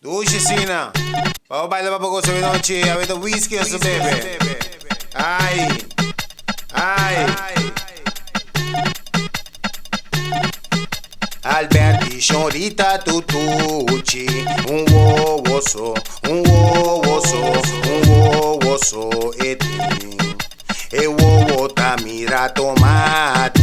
Duce sina. Vamos a bailar para poco de noche. A ver the whisky o su bebé. Ay. Ay. Alberti, Chorita, Tutucci. Un wowoso, un wowoso, un wowoso. E wowo tamira tomate.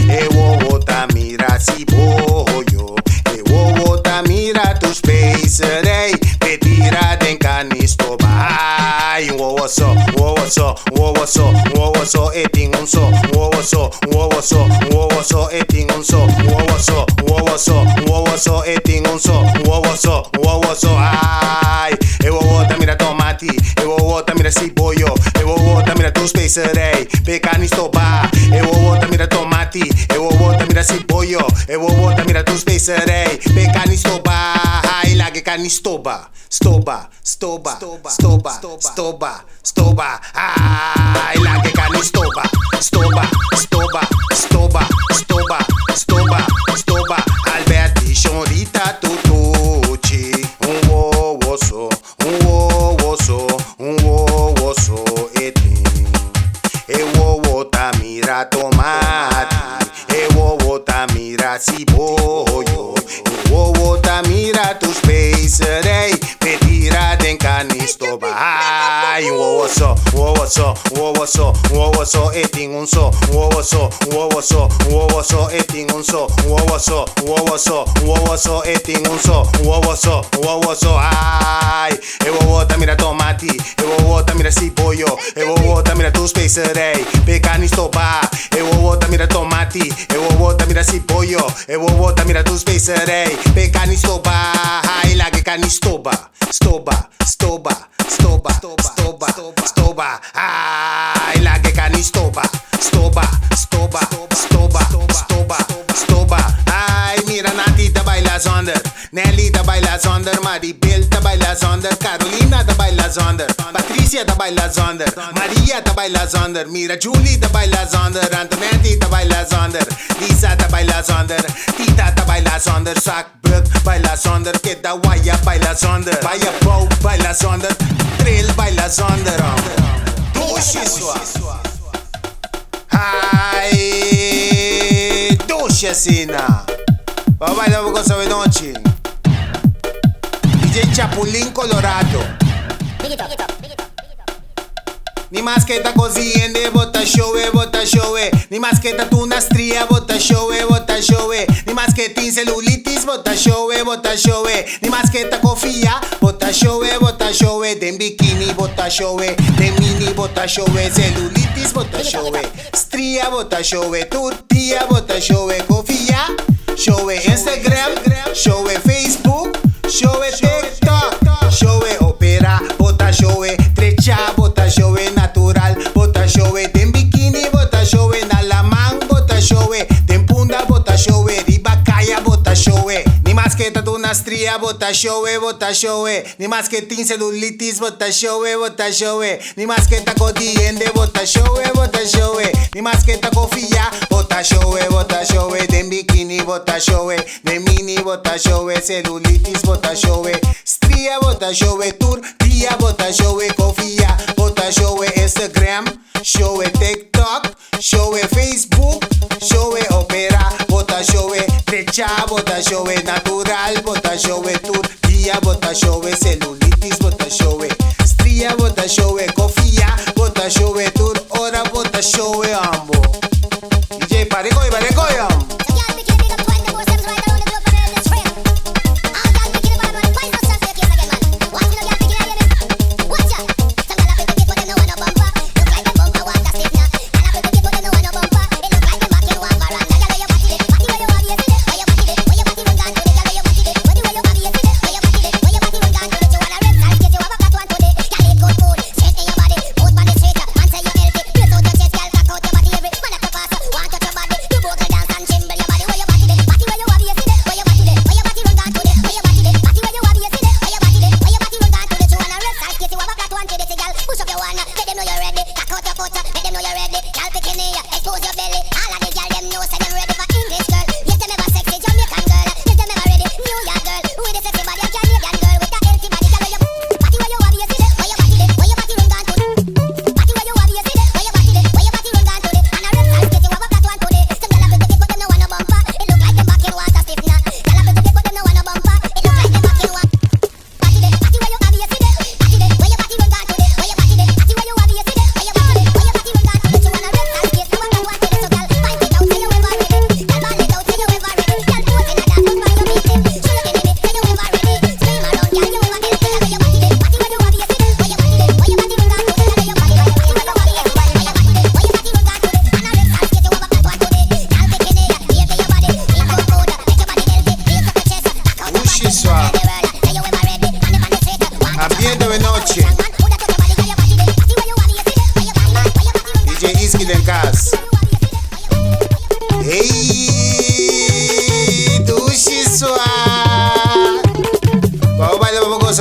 E wowo tamira cipollo. E wowo tamira tus peiserei. Petira den canisto bai. Wowoso, wowoso, wowoso, wowoso. Eting un so, wowoso, wowoso, wowoso. Eting un so, wowoso, wowoso, wowoso. Eting un so, wowoso, wowoso. Ay, e wowo tamira tomati. E wowo tamira cipollo. E wowo tamira tus peiserei. Pecanisto ba. E wowo tamira tomati. E wowo tamira cipollo. E wowo tamira tus peiserei. Pecanisto ba. Ay, la que canistoba. Stoba, stoba, stoba, stoba, stoba. Ay, la que canistoba. Stoba, stoba, stoba, stoba, stoba, stoba. Alberti, Chorita, Tutucci. Un wowoso, un wowoso, un wowoso. E wowo tamira tomati. E wowo tamira cipollo. E wowo tamira tus peiserei. Petira den canisto bai. Wowoso, wowoso, wowoso, wowoso. Eting un so, wowoso, wowoso, wowoso. Eting un so, wowoso, wowoso, wowoso. Eting un so, wowoso, wowoso. Ay, e wowo tamira tomati. E wowo tamira cipollo. E wowo tamira tus peiserei. Pecanisto ba. E wowo tamira tomati. E wowo tamira cipollo. E wowo tamira tus peiserei. Pecanisto ba. Ay, la que canistoba. Stoba, stoba, stoba, stoba, stoba. Ay, la que canistoba. Stoba, stoba, stoba, stoba, stoba. Ay, mira Nati te baila zonder. Nelly te baila zonder. Maribel te baila zonder. Carolina te baila zonder. Patricia te baila zonder. Maria te baila zonder. Mira Julie te baila zonder. Antonetti te baila zonder. Lisa te baila zonder. Tita te baila zonder. Sackberg baila zonder. Keda Waya baila zonder. Vaya Bow baila zonder. Trill baila zonder. Dushiswa. Ay, Dushesina. Vamos a bailar un poco de noche. DJ Chapulín Colorado. Ni más que ta cosiende, bota show, bota show. Ni más que ta tunastría, bota show, bota show. Ni más que tin celulitis, bota show, bota show. Ni más que ta cofía, bota show, bota show. Den bikini, bota show. Den mini, bota show. Celulitis, bota show. Stria, bota show. Tortilla, bota show. Cofía, show. Instagram, show. Facebook, show. TikTok, show. Opera, bota show. Trecha, bota show. Natural, bota show. Den bikini, bota show. Nalamang, bota show. Den punda, bota show. Ribacaya, bota show. Ni más que tunastría, bota show, bota show. Ni más que tin celulitis, bota show, bota show. Ni más que ta codiende, bota show, bota show. Ni más que ta cofía, bota show, bota show. Den bikini, bota show. Den mini, bota show. Celulitis, bota show. Stria, bota show. Tortilla, bota show. Cofía, bota show. Instagram, show. TikTok, show. Facebook, show. Opera, bota show. Trecha, bota show. Natural, bota show. Tortilla, bota show. Celulitis, bota show. Stria, bota show. Cofía, bota show. Hora, bota show. Ambo. DJ Pareco y Pareco, ambo.